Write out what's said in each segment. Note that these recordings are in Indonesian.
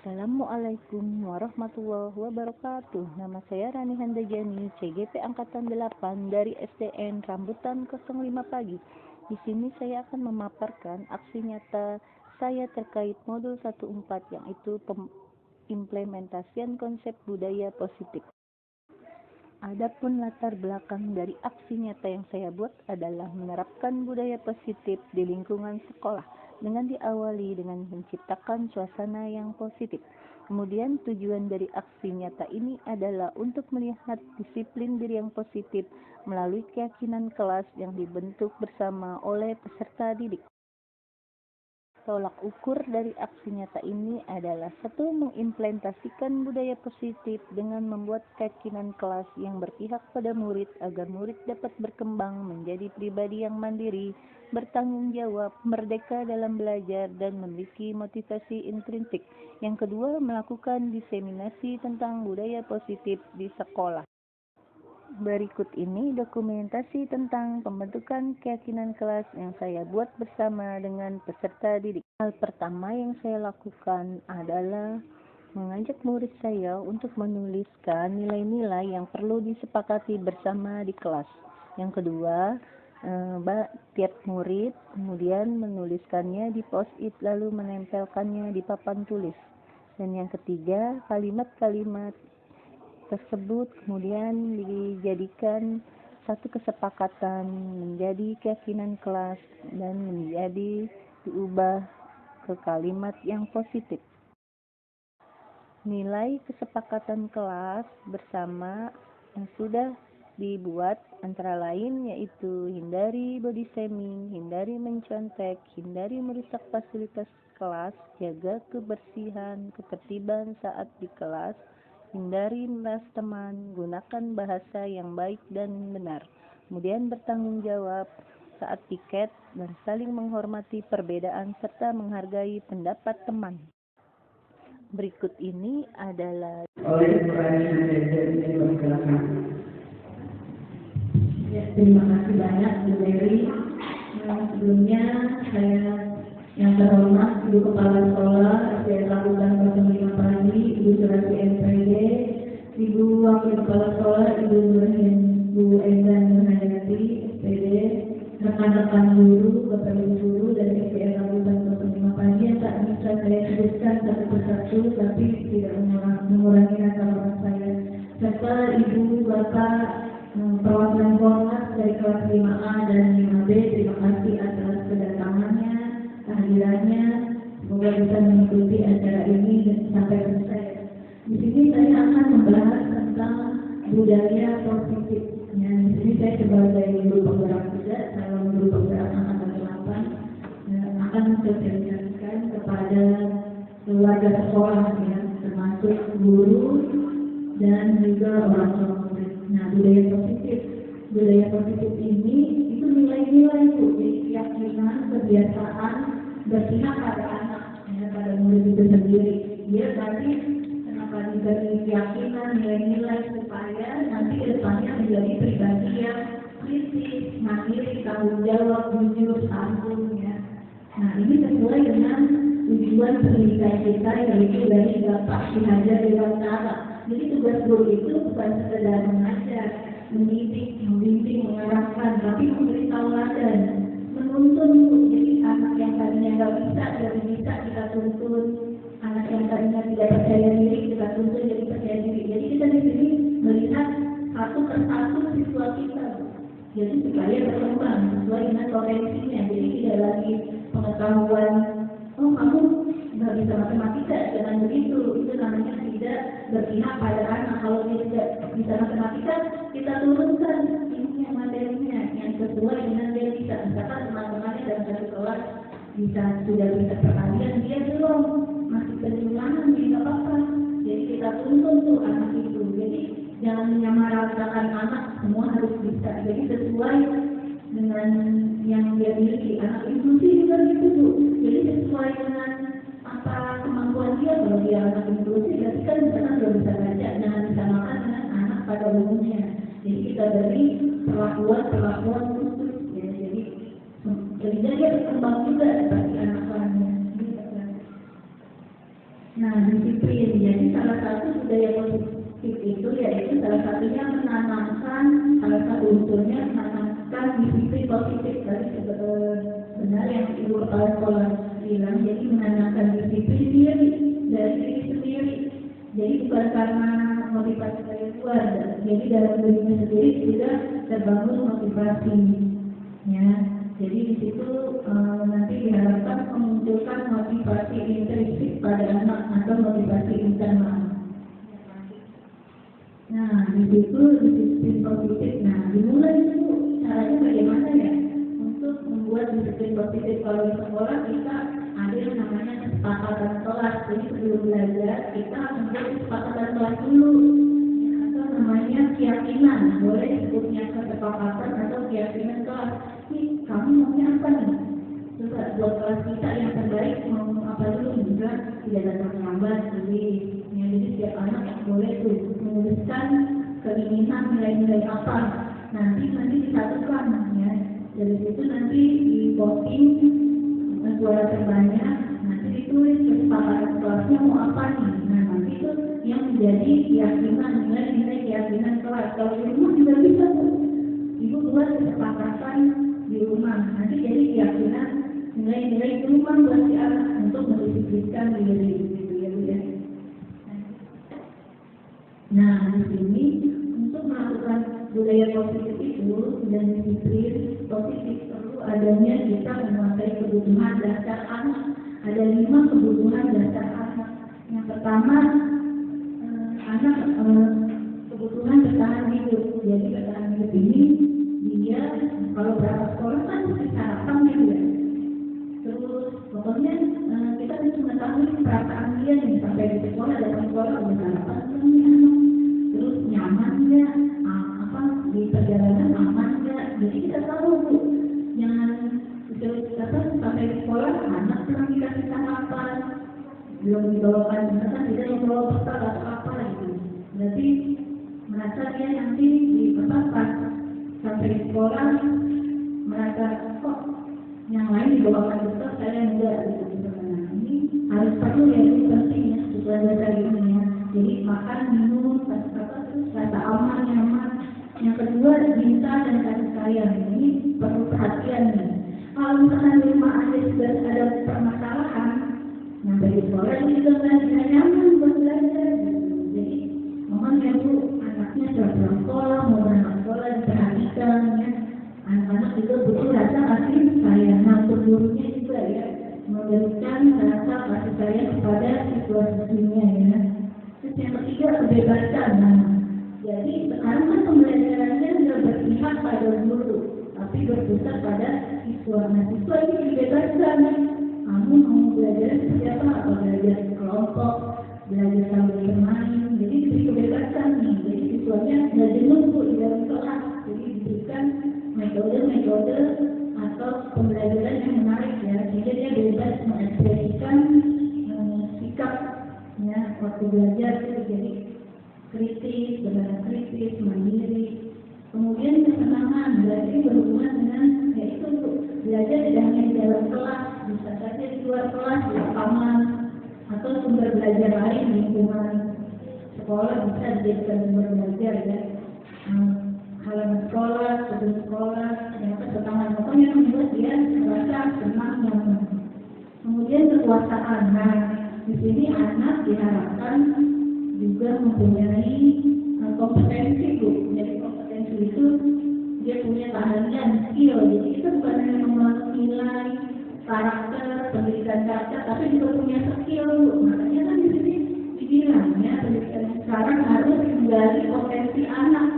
Assalamualaikum warahmatullahi wabarakatuh. Nama saya Rani Handajani, CGP Angkatan 8 dari SDN Rambutan 05 Pagi. Di sini saya akan memaparkan aksi nyata saya terkait modul 14 yaitu implementasian konsep budaya positif. Adapun latar belakang dari aksi nyata yang saya buat adalah menerapkan budaya positif di lingkungan sekolah dengan diawali dengan menciptakan suasana yang positif. Kemudian tujuan dari aksi nyata ini adalah untuk melihat disiplin diri yang positif melalui keyakinan kelas yang dibentuk bersama oleh peserta didik. Tolak ukur dari aksi nyata ini adalah satu, mengimplementasikan budaya positif dengan membuat keyakinan kelas yang berpihak pada murid agar murid dapat berkembang menjadi pribadi yang mandiri, bertanggung jawab, merdeka dalam belajar, dan memiliki motivasi intrinsik. Yang kedua, melakukan diseminasi tentang budaya positif di sekolah. Berikut ini dokumentasi tentang pembentukan keyakinan kelas yang saya buat bersama dengan peserta didik. Hal pertama yang saya lakukan adalah mengajak murid saya untuk menuliskan nilai-nilai yang perlu disepakati bersama di kelas. Yang kedua, tiap murid kemudian menuliskannya di post-it lalu menempelkannya di papan tulis. Dan yang ketiga, kalimat-kalimat tersebut kemudian dijadikan satu kesepakatan menjadi keyakinan kelas dan menjadi diubah ke kalimat yang positif. Nilai kesepakatan kelas bersama yang sudah dibuat antara lain yaitu hindari body shaming, hindari mencontek, hindari merusak fasilitas kelas, jaga kebersihan, ketertiban saat di kelas, hindari meras teman, gunakan bahasa yang baik dan benar. Kemudian bertanggung jawab saat piket dan saling menghormati perbedaan serta menghargai pendapat teman. Berikut ini adalah terima kasih banyak Bu Mary. Sebelumnya saya yang terhormat Ibu Kepala Sekolah SDN Rambutan 05 Pagi, Ibu Surati MPD, Ibu Wakil Kepala Sekolah Ibu Nurhin, Bu Enda Nurhayati SPD, rekan-rekan guru, Bapak Ibu guru dari SDN Rambutan 05 Pagi yang tak bisa saya sebutkan satu persatu tapi tidak mengurangi rasa hormat saya, serta Ibu Bapak perwakilan Komnas dari kelas 5A dan 5B, terima kasih atas kedatangannya, kehadirannya. Semoga bisa mengikuti acara ini sampai selesai. Di sini saya akan membahas tentang budaya positif. Ya, di sini saya sebagai guru penggerak juga, saya guru penggerak angkatan 8 akan mensosialisasikan kepada keluarga sekolah, ya, termasuk guru dan juga orang tua murid. Nah, budaya positif ini itu nilai-nilai itu, keyakinan, kebiasaan berpihak pada anak, ya, pada murid itu sendiri. Dia tadi kenapa diberi keyakinan, nilai-nilai supaya nanti ke depannya menjadi pribadi yang kritis, mandiri, tanggung jawab, jujur, santun, ya. Nah, ini sesuai dengan tujuan pendidikan kita yaitu dari Bapak Ki Hajar Dewantara. Jadi tugas guru itu bukan sekedar mengajar, mendidik, membimbing, mengarahkan, tapi memberi tauladan, menuntun. Jadi anak yang tadinya nggak bisa jadi bisa kita tuntun, anak yang tadinya tidak percaya diri kita tuntun jadi percaya diri. Jadi kita di sini melihat satu persatu siswa kita, jadi supaya berkembang sesuai dengan potensinya. Jadi tidak lagi pengetahuan, oh kamu nggak bisa matematika, jangan begitu. Itu namanya tidak berpihak pada anak. Kalau dia tidak bisa matematika, kita turunkan ini materinya yang sesuai dengan dia bisa. Misalkan teman-temannya dalam satu kelas sudah bisa peralihan, dia belum, masih kejulangan, dia nggak apa-apa. Jadi kita tuntun tuh anak itu. Jadi jangan menyamaratakan anak semua harus bisa. Jadi sesuai dengan yang dia miliki. Anak inklusi juga gitu tuh. Jadi sesuai dengan apa kemampuan dia. Kalau dia anak inklusi berarti kan misalkan belum bisa baca, jangan disamakan dengan anak pada umumnya. Jadi kita beri perlakuan khusus, ya. Jadi dia berkembang juga seperti anak lainnya. Nah, disiplin. Jadi salah satu budaya positif itu yaitu salah satunya menanamkan, salah satu unsurnya menanamkan disiplin positif. Tadi benar yang ibu kepala sekolah bilang, jadi menanamkan disiplin diri dari diri sendiri. Jadi bukan karena motivasi dari luar, jadi dalam dirinya sendiri juga terbangun motivasi. Ya, jadi di situ nanti diharapkan memunculkan motivasi intrinsik pada anak atau motivasi internal. Nah, di situ disiplin positif. Nah, dimulai itu caranya bagaimana ya untuk membuat disiplin positif. Kalau di sekolah kita ada yang namanya kesepakatan kelas. Jadi sebelum belajar kita membuat kesepakatan kelas dulu. Atau namanya keyakinan. Boleh disebutnya kesepakatan atau keyakinan kelas. Nih, kamu maunya apa nih? Coba buat kelas kita yang terbaik mau apa dulu? Juga tidak datang terlambat. Jadi setiap anak boleh tuh menuliskan keinginan nilai-nilai apa. Nanti disatukan ya. Dari situ nanti di voting suara terbanyak, nanti ditulis kesepakatan kelasnya mau apa nih. Nah, nanti itu yang menjadi keyakinan, nilai-nilai keyakinan kelas. Kalau di rumah juga bisa tuh. Ibu buat kesepakatan di rumah. Nanti jadi keyakinan, nilai-nilai di rumah buat si anak untuk mendisiplinkan diri gitu ya Bu ya. Nah, di sini untuk melakukan budaya positif itu dan disiplin positif perlu adanya kita menguasai kebutuhan dasar anak. Ada 5 kebutuhan dasar anak. Yang pertama, anak kebutuhan bertahan hidup. Jadi bertahan hidup ini dia kalau berangkat sekolah kan mesti sarapan gitu ya. Terus pokoknya kita harus mengetahui perasaan dia nih sampai di sekolah, datang sekolah udah sarapan kan. Terus nyaman nggak, di perjalanan aman nggak. Jadi kita tahu Bu, jangan terus sampai di sekolah anak belum dikasih sarapan, belum dibawakan, misalkan tidak membawa bekal atau apa gitu. Berarti merasa dia nanti di pas sampai di sekolah merasa kok yang lain dibawakan bekal saya enggak gitu. Nah, ini harus perlu ya, itu penting ya supaya dasar ini ya. Jadi makan, minum, terus rasa aman, nyaman. Yang kedua, cinta dan kasih sayang. Ini perlu perhatian nih. Kalau misalkan di rumah ada juga ada permasalahan, nah bagi sekolah ini juga nggak nyaman buat belajar. Jadi mohon ya Bu, anaknya sudah sekolah, mau berangkat sekolah diperhatikan ya. Anak-anak juga butuh rasa kasih sayang. Nah, gurunya juga ya memberikan rasa kasih sayang kepada siswa-siswinya ya. Terus yang ketiga, kebebasan. Nah, jadi sekarang kan pembelajarannya sudah berpihak pada guru, tapi berpusat pada siswa. Nah, siswa ini dibebaskan. Kamu mau belajar seperti apa? Belajar kelompok, belajar sambil bermain. Jadi diberi kebebasan nih. Jadi siswanya nggak jenuh di dalam kelas. Jadi diberikan metode-metode atau pembelajaran yang menarik ya. Sehingga dia bebas mengekspresikan sikapnya waktu belajar itu jadi kritis, benar kritis, mandiri. Kemudian kesenangan, berarti berhubungan dengan yaitu belajar tidak hanya di dalam kelas, bisa saja di luar kelas, di lapangan, atau sumber belajar lain di lingkungan sekolah bisa dijadikan sumber belajar ya. Halaman sekolah, kebun sekolah, ternyata kesenangan pokoknya membuat dia merasa senang nyaman. Kemudian kekuasaan. Nah, di sini anak diharapkan juga mempunyai kompetensi Bu. Jadi kompetensi itu dia punya keahlian, skill. Jadi itu bukan hanya menguasai nilai, karakter, pendidikan karakter, tapi juga punya skill Bu. Makanya kan di sini dibilang ya pendidikan sekarang harus menggali potensi anak.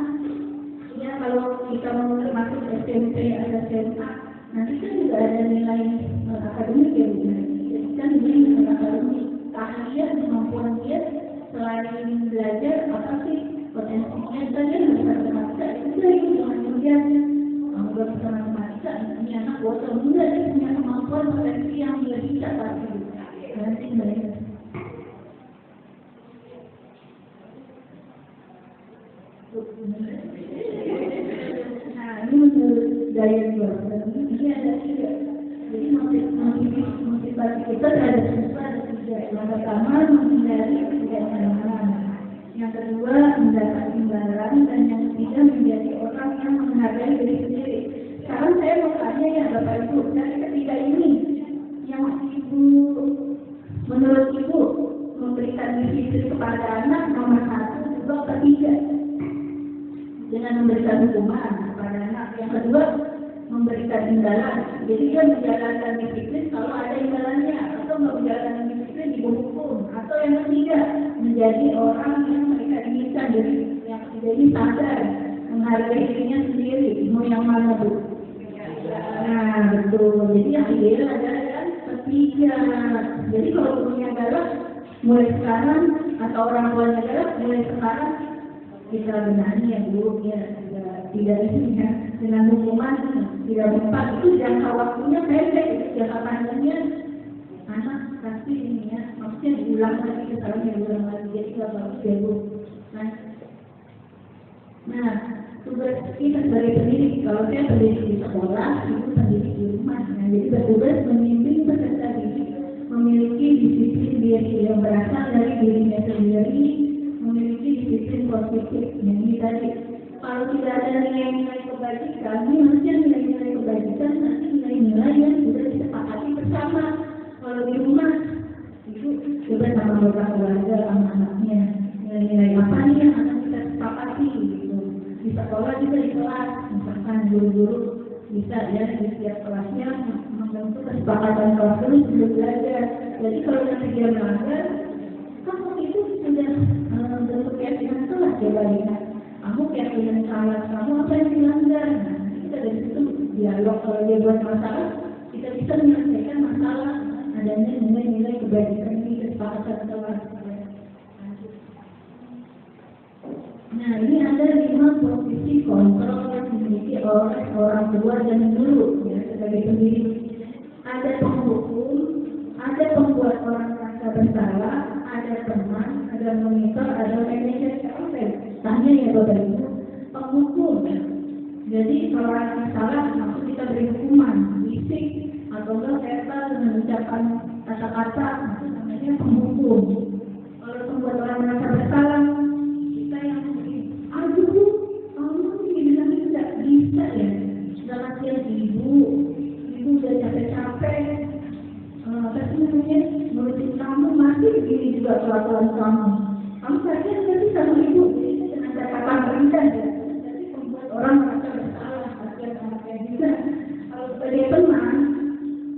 Ya kalau kita mau masuk SMP atau SMA, nanti kan juga ada nilai akademik ya Bu. Jadi kan ini nilai akademik, keahlian, kemampuan dia. Selain belajar, apa sih potensinya? Belajar bisa matematika, itu lagi jangan kemudian kamu gak bisa matematika, ini anak bosan enggak, dia punya kemampuan potensi yang dia bisa pasti. Nanti mereka. Nah, ini menurut gaya dua, ini ada tiga. Jadi motivasi kita terhadap siswa tiga. Yang pertama, menghindari ketidaknyamanan. Yang kedua, mendapat imbalan. Dan yang ketiga, menjadi orang yang menghargai diri sendiri. Sekarang saya mau tanya ya Bapak Ibu, dari ketiga ini, yang Ibu, menurut Ibu, memberikan disiplin kepada anak nomor 1, 2, atau 3? Dengan memberikan hukuman kepada anak. Yang kedua, memberikan imbalan. Jadi dia menjalankan disiplin kalau ada imbalannya, atau nggak menjalankan disiplin dihukum. Atau yang ketiga, menjadi orang yang mereka inginkan. Jadi yang ketiga ini sadar, menghargai dirinya sendiri. Mau yang mana Bu? Nah betul. Jadi yang ideal adalah yang ketiga. Jadi kalau punya galak mulai sekarang, atau orang tuanya galak mulai sekarang, kita benahi ya Bu, ya tidak ini ya, dengan hukuman tidak mempat itu jangka waktunya pendek, jangka panjangnya anak pasti ini ya, maksudnya diulang lagi kesalahannya diulang lagi, jadi nggak bagus ya Bu. Nah tugas kita sebagai pendidik, kalau saya pendidik di sekolah, itu pendidik di rumah. Nah, jadi bertugas memimpin peserta didik memiliki disiplin diri yang berasal dari dirinya sendiri, memiliki disiplin positif. Yang ini tadi, kalau tidak ada nilai-nilai kebajikan, ini maksudnya nilai-nilai kebajikan, nanti nilai-nilai yang sudah disepakati bersama. Kalau di rumah, itu juga sama beberapa keluarga, sama anaknya, nilai-nilai apa nih yang akan kita sepakati gitu. Di sekolah juga di kelas, misalkan guru-guru bisa ya di setiap kelasnya membentuk kesepakatan kelas dulu sebelum belajar. Jadi kalau nanti dia melanggar, kamu itu sudah bentuk keyakinan kelas coba lihat. Kamu keyakinan salah kamu apa yang dilanggar? Nah, kita dari situ dialog. Kalau dia buat masalah, kita bisa menyelesaikan masalah. Adanya nilai-nilai kebajikan ini kesepakatan kelas. Nah, ini ada 5 posisi kontrol yang dimiliki oleh orang tua dan guru ya, sebagai pendidik. Ada penghukum, ada pembuat orang merasa bersalah, ada teman, ada monitor, ada manajer. Tanya ya Bapak Ibu, penghukum. Jadi kalau ada salah, langsung kita beri hukuman, bisik atau enggak verbal dengan ucapan kata-kata, itu namanya penghukum. Kalau pembuat orang merasa bersalah, kita yang aduh, kamu ini bilang tidak bisa ya. Selamat siang ibu udah capek-capek. Tapi namanya ngurusin kamu masih begini juga kelakuan kamu. Kamu saja nggak bisa sama ibu. Dengan kata rendah ya. Jadi membuat orang merasa bersalah. Kasihan sama kayak juga. Kalau sebagai teman,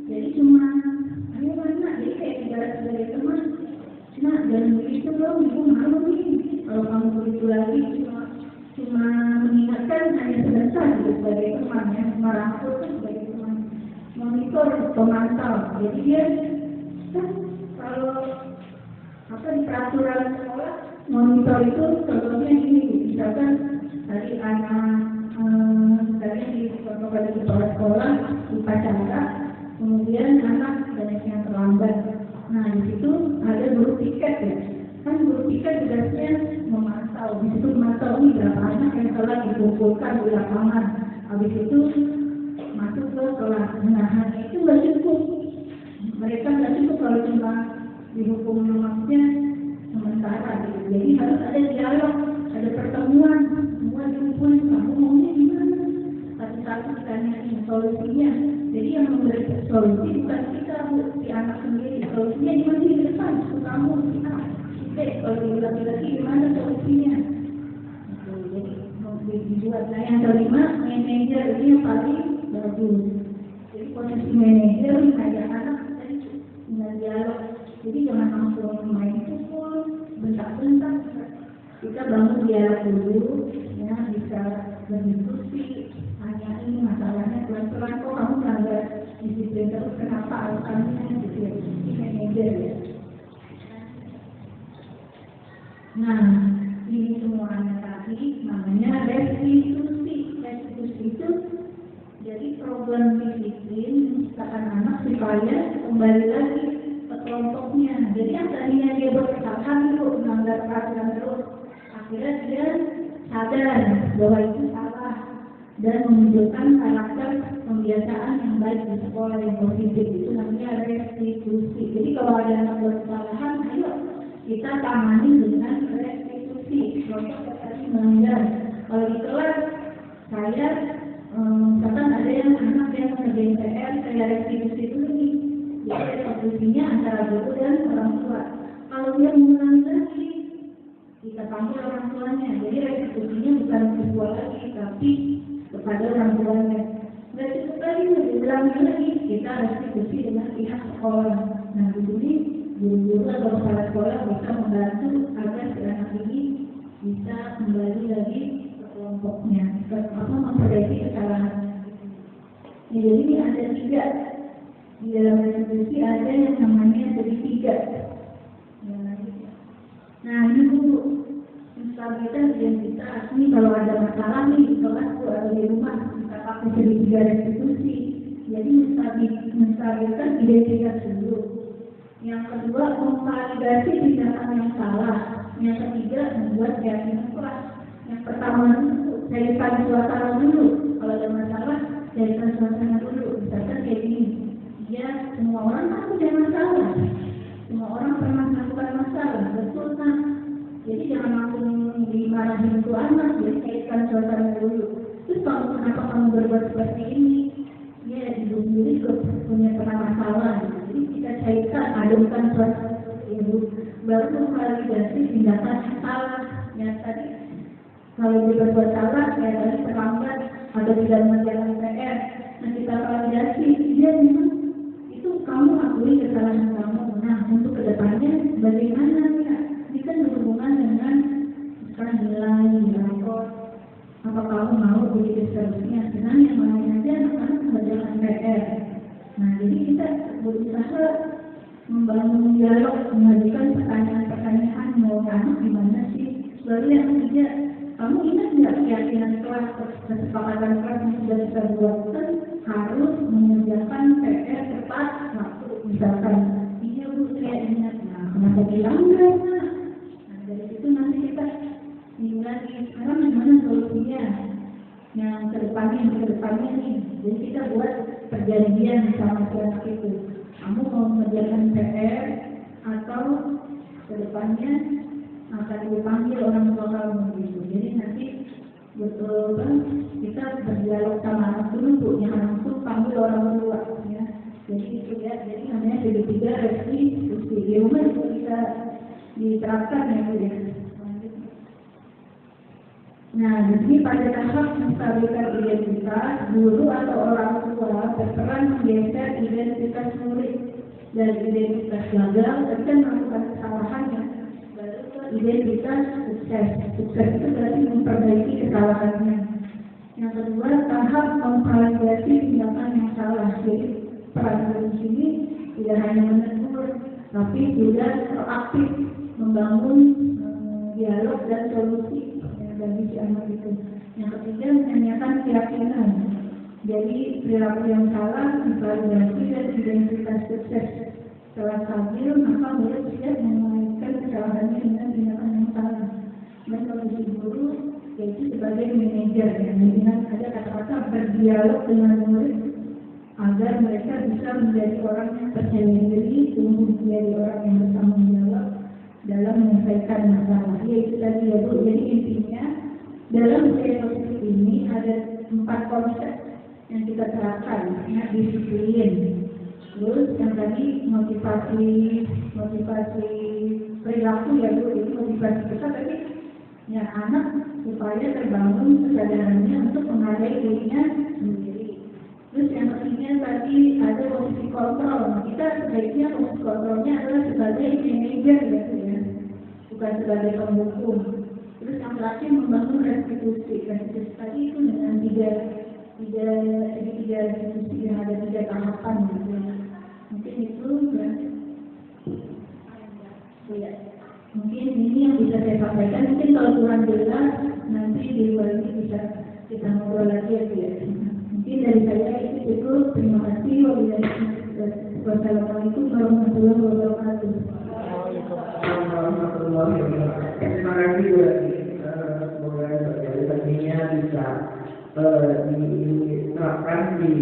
jadi cuma ayo mana? Jadi kayak ibarat sebagai teman. Nah, jangan begitu dong, ibu malu nih. Kalau kamu begitu lagi cuma mengingatkan hanya sebentar gitu, sebagai teman yang merangkul sebagai teman monitor pemantau. Jadi dia kan kalau di peraturan sekolah monitor itu contohnya ini, misalkan tadi anak tadi di pada kepala sekolah upacara, kemudian anak banyak yang terlambat. Nah di situ ada guru piket ya. Kan guru piket tugasnya memantau, di situ memantau ini berapa anak yang telah dikumpulkan di lapangan. Habis itu masuk ke kelas. Nah, itu nggak cukup. Mereka nggak cukup kalau cuma dihukum maksudnya sementara gitu. Jadi harus ada dialog, ada pertemuan, semua dikumpulin. Kamu maunya gimana? Satu-satu ditanyain solusinya. Jadi yang memberi solusi bukan kita, si anak sendiri. Solusinya gimana di depan? Kamu, kita. Kalau laki-laki gimana solusinya? Jadi mau dibuat. Nah yang kelima, manajer ini yang paling bagus. Jadi posisi manajer mengajak anak tadi dengan dialog. Jadi jangan langsung main pukul, bentak-bentak. Kita bangun dialog dulu, ya bisa berdiskusi. Hanya ini masalahnya pelan-pelan kok kamu melanggar disiplin terus, kenapa alasannya gitu ya. Ini manajer ya. Nah, ini semuanya tadi namanya restitusi. Restitusi itu jadi program disiplin menciptakan anak supaya kembali lagi ke kelompoknya. Jadi yang tadinya dia berkesalahan itu melanggar peraturan terus, akhirnya dia sadar bahwa itu salah dan menunjukkan karakter pembiasaan yang baik di sekolah yang positif, itu namanya restitusi. Jadi kalau ada anak berkesalahan, ayo kita tangani dengan restitusi. Contoh tadi melanggar. Kalau di kelas saya misalkan ada yang anak yang ngerjain PR, saya restitusi dulu nih. Jadi restitusinya antara guru dan orang tua. Kalau dia mengulangi lagi, kita panggil orang tuanya. Jadi restitusinya bukan siswa lagi, tapi kepada orang tuanya. Nggak cukup lagi, diulangi lagi, kita restitusi dengan pihak sekolah. Nah, di sini guru-guru atau kepala sekolah bisa membantu agar si anak ini bisa kembali lagi ke kelompoknya, memperbaiki kesalahan. Ya, jadi ini ada 3 di dalam restitusi, ada yang namanya segitiga. Nah, ini dulu instabilitas identitas. Ini kalau ada masalah nih di kelas atau di rumah, kita pakai segitiga restitusi. Jadi menstabilkan identitas dulu. Yang kedua, memvalidasi tindakan yang salah. Yang ketiga, membuat keyakinan kelas. Yang pertama dulu, cairkan suasana dulu. Kalau ada masalah, cairkan suasana dulu. Misalkan kayak gini, ya semua orang kan punya masalah. Semua orang pernah melakukan masalah, betul kan? Jadi jangan langsung dimarahin itu anak, jadi cairkan suasana dulu. Terus kenapa kamu berbuat seperti ini? Ya, ibu sendiri juga punya pernah masalah. Jadi kita cairkan, ademkan suasana ibu, baru memvalidasi tindakan yang salah. Ya tadi, kalau dia berbuat salah, kayak tadi terlambat atau tidak mengerjakan PR, nah kita validasi, dia memang itu kamu akui kesalahan kamu. Nah, untuk kedepannya bagaimana ya? Ini kan berhubungan dengan misalkan nilai, rapor, apa kamu mau begitu seterusnya. Dengan yang lain aja anak-anak mengerjakan PR. Nah, jadi kita berusaha membangun dialog, mengajukan pertanyaan-pertanyaan mau anak gimana sih. Lalu yang ketiga, kamu ingat nggak keyakinan kelas, kesepakatan kelas yang sudah kita buatkan harus mengerjakan PR tepat waktu, misalkan iya bu saya ingat. Nah, kenapa dilanggar? Nah, dari situ nanti kita tinggal sekarang gimana solusinya yang kedepannya nih. Jadi kita buat perjanjian sama anak itu, kamu mau mengerjakan PR atau kedepannya akan dipanggil orang tua kamu gitu. Jadi nanti betul kan kita berdialog sama anak dulu bu, yang langsung panggil orang tua ya. Jadi itu ya, jadi namanya segitiga restitusi. Di rumah juga bisa diterapkan ya bu ya. Nah, di sini pada tahap menstabilkan identitas, guru atau orang tua berperan menggeser identitas murid dari identitas gagal, tapi kan melakukan kesalahannya, baru ke identitas sukses. Sukses itu berarti memperbaiki kesalahannya. Yang kedua, tahap memvalidasi tindakan yang salah. Jadi peran guru di sini tidak hanya menegur, tapi juga proaktif membangun dialog dan solusi bagi si anak itu. Yang ketiga, menanyakan keyakinan. Jadi perilaku yang salah divalidasi dan identitas sukses. Setelah stabil, maka murid siap mengaitkan kesalahannya dengan tindakan yang salah. Dan posisi guru yaitu sebagai manajer, dengan ada kata-kata berdialog dengan murid agar mereka bisa menjadi orang yang percaya diri, tumbuh menjadi orang yang bertanggung jawab dalam menyelesaikan masalah. Yaitu tadi ya bu, jadi intinya dalam budaya positif ini ada 4 konsep yang kita terapkan, ya, disiplin. Terus yang tadi motivasi perilaku ya bu, itu motivasi kita tadi ya anak supaya terbangun kesadarannya untuk menghargai dirinya sendiri. Terus yang ketiga tadi ada posisi kontrol. Kita sebaiknya posisi kontrolnya adalah sebagai manajer gitu ya, bukan sebagai pemhukum. Terus yang terakhir membangun restitusi. Restitusi tadi itu dengan tiga restitusi yang ada 3 tahapan gitu ya. Mungkin itu ya. Mungkin ini yang bisa saya sampaikan. Mungkin kalau kurang jelas nanti di luar ini bisa kita ngobrol lagi ya. Mungkin dari saya itu cukup. Terima kasih. Wassalamualaikum warahmatullahi wabarakatuh. Waalaikumsalam warahmatullahi wabarakatuh. Terima kasih Bu. Semoga sosialisasinya bisa diterapkan di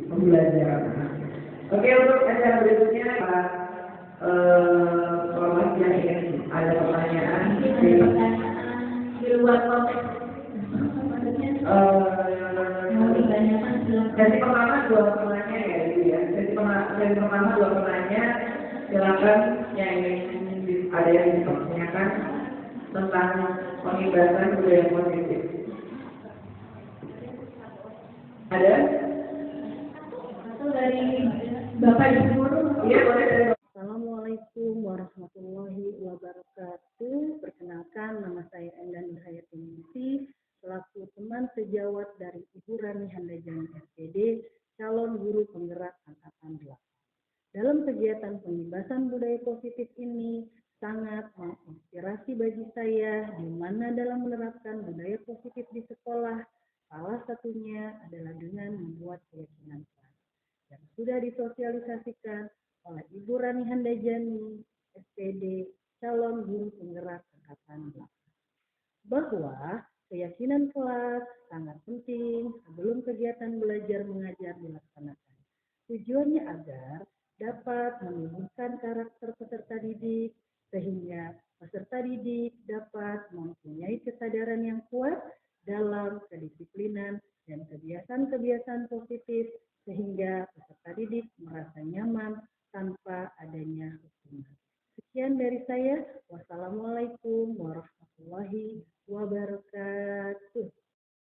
pembelajaran. Oke, untuk acara berikutnya kelompok yang ingin ada pertanyaan di luar konteks. Sesi pertama dua penanya ya, Ibu ya. Sesi pertama dua penanya, silakan yang ingin ada yang ditanyakan tentang pengibaran budaya positif. Ada? Atau dari Bapak Ibu Guru? Iya, boleh. Assalamualaikum warahmatullahi wabarakatuh. Perkenalkan, nama saya Endan Nurhayatinisi, selaku teman sejawat dari Ibu Rani Handajani SPD, calon guru penggerak angkatan 8. Dalam kegiatan pengibasan budaya positif ini sangat menginspirasi bagi saya, di mana dalam menerapkan budaya positif di sekolah, salah satunya adalah dengan membuat keyakinan kelas yang sudah disosialisasikan oleh Ibu Rani Handajani, SPD, calon guru penggerak angkatan 8. Bahwa keyakinan kelas sangat penting sebelum kegiatan belajar mengajar dilaksanakan. Tujuannya agar dapat menumbuhkan karakter peserta didik, sehingga peserta didik dapat mempunyai kesadaran yang kuat dalam kedisiplinan dan kebiasaan-kebiasaan positif, sehingga peserta didik merasa nyaman tanpa adanya hukuman. Sekian dari saya.